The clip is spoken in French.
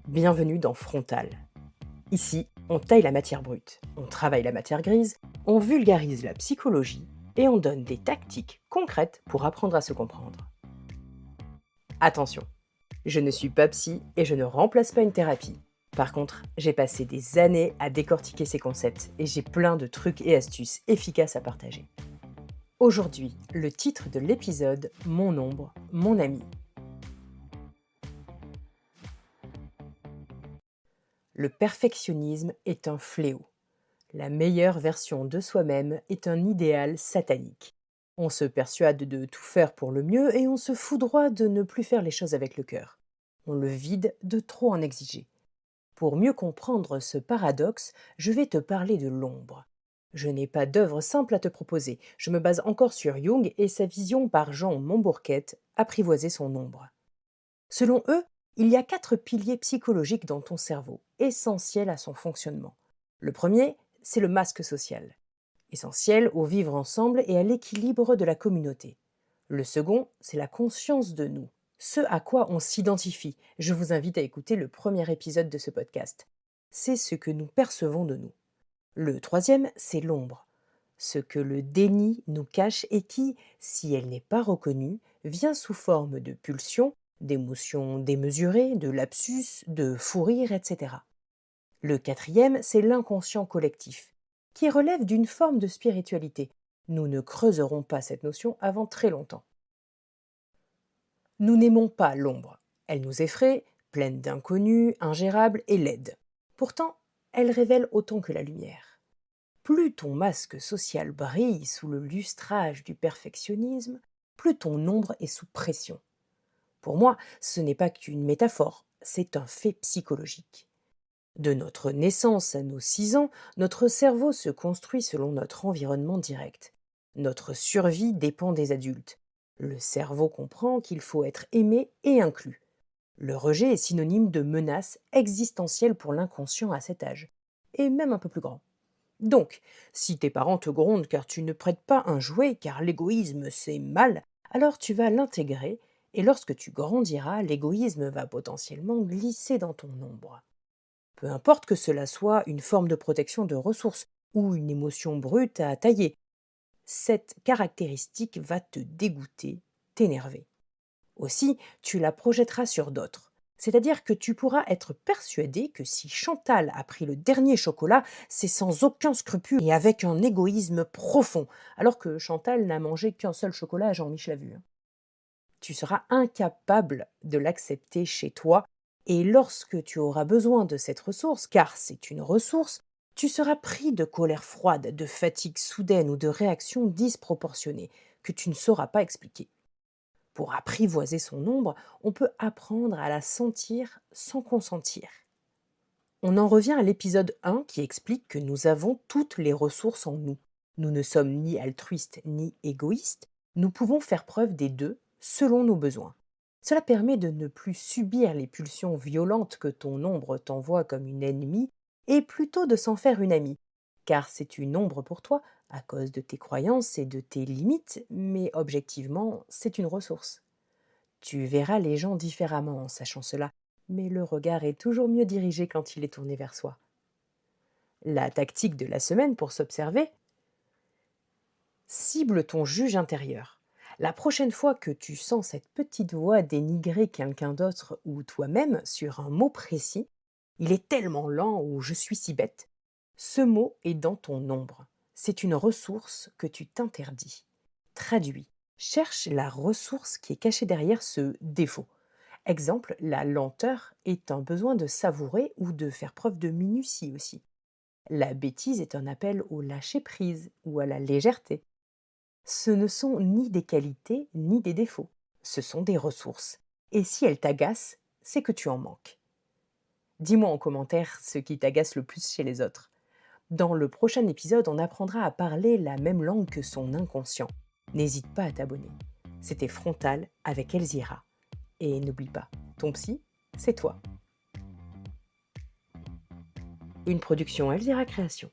Bienvenue dans Frontal. Ici, on taille la matière brute, on travaille la matière grise, on vulgarise la psychologie et on donne des tactiques concrètes pour apprendre à se comprendre. Attention, je ne suis pas psy et je ne remplace pas une thérapie. Par contre, j'ai passé des années à décortiquer ces concepts et j'ai plein de trucs et astuces efficaces à partager. Aujourd'hui, le titre de l'épisode, Mon ombre, mon ami. Le perfectionnisme est un fléau. La meilleure version de soi-même est un idéal satanique. On se persuade de tout faire pour le mieux et on se foudroie de ne plus faire les choses avec le cœur. On le vide de trop en exiger. Pour mieux comprendre ce paradoxe, je vais te parler de l'ombre. Je n'ai pas d'œuvre simple à te proposer. Je me base encore sur Jung et sa vision par Jean Mombourquette, apprivoiser son ombre. Selon eux, il y a 4 piliers psychologiques dans ton cerveau, essentiels à son fonctionnement. Le premier, c'est le masque social, essentiel au vivre ensemble et à l'équilibre de la communauté. Le second, c'est la conscience de nous, ce à quoi on s'identifie. Je vous invite à écouter le premier épisode de ce podcast. C'est ce que nous percevons de nous. Le troisième, c'est l'ombre, ce que le déni nous cache et qui, si elle n'est pas reconnue, vient sous forme de pulsions, d'émotions démesurées, de lapsus, de fou rire, etc. Le quatrième, c'est l'inconscient collectif, qui relève d'une forme de spiritualité. Nous ne creuserons pas cette notion avant très longtemps. Nous n'aimons pas l'ombre. Elle nous effraie, pleine d'inconnus, ingérable et laide. Pourtant, elle révèle autant que la lumière. Plus ton masque social brille sous le lustrage du perfectionnisme, plus ton ombre est sous pression. Pour moi, ce n'est pas qu'une métaphore, c'est un fait psychologique. De notre naissance à nos 6 ans, notre cerveau se construit selon notre environnement direct. Notre survie dépend des adultes. Le cerveau comprend qu'il faut être aimé et inclus. Le rejet est synonyme de menace existentielle pour l'inconscient à cet âge, et même un peu plus grand. Donc, si tes parents te grondent car tu ne prêtes pas un jouet, car l'égoïsme c'est mal, alors tu vas l'intégrer, et lorsque tu grandiras, l'égoïsme va potentiellement glisser dans ton ombre. Peu importe que cela soit une forme de protection de ressources ou une émotion brute à tailler, cette caractéristique va te dégoûter, t'énerver. Aussi, tu la projetteras sur d'autres. C'est-à-dire que tu pourras être persuadé que si Chantal a pris le dernier chocolat, c'est sans aucun scrupule et avec un égoïsme profond, alors que Chantal n'a mangé qu'un seul chocolat à Jean-Michel Lavu. Tu seras incapable de l'accepter chez toi et lorsque tu auras besoin de cette ressource, car c'est une ressource, tu seras pris de colère froide, de fatigue soudaine ou de réactions disproportionnées que tu ne sauras pas expliquer. Pour apprivoiser son ombre, on peut apprendre à la sentir sans consentir. On en revient à l'épisode 1 qui explique que nous avons toutes les ressources en nous. Nous ne sommes ni altruistes ni égoïstes, nous pouvons faire preuve des deux selon nos besoins. Cela permet de ne plus subir les pulsions violentes que ton ombre t'envoie comme une ennemie et plutôt de s'en faire une amie, car c'est une ombre pour toi à cause de tes croyances et de tes limites, mais objectivement, c'est une ressource. Tu verras les gens différemment en sachant cela, mais le regard est toujours mieux dirigé quand il est tourné vers soi. La tactique de la semaine pour s'observer: cible ton juge intérieur. La prochaine fois que tu sens cette petite voix dénigrer quelqu'un d'autre ou toi-même sur un mot précis, il est tellement lent ou je suis si bête, ce mot est dans ton ombre. C'est une ressource que tu t'interdis. Traduis. Cherche la ressource qui est cachée derrière ce défaut. Exemple, la lenteur est un besoin de savourer ou de faire preuve de minutie aussi. La bêtise est un appel au lâcher-prise ou à la légèreté. Ce ne sont ni des qualités ni des défauts, ce sont des ressources. Et si elles t'agacent, c'est que tu en manques. Dis-moi en commentaire ce qui t'agace le plus chez les autres. Dans le prochain épisode, on apprendra à parler la même langue que son inconscient. N'hésite pas à t'abonner. C'était Frontal avec Elzira. Et n'oublie pas, ton psy, c'est toi. Une production Elzira Création.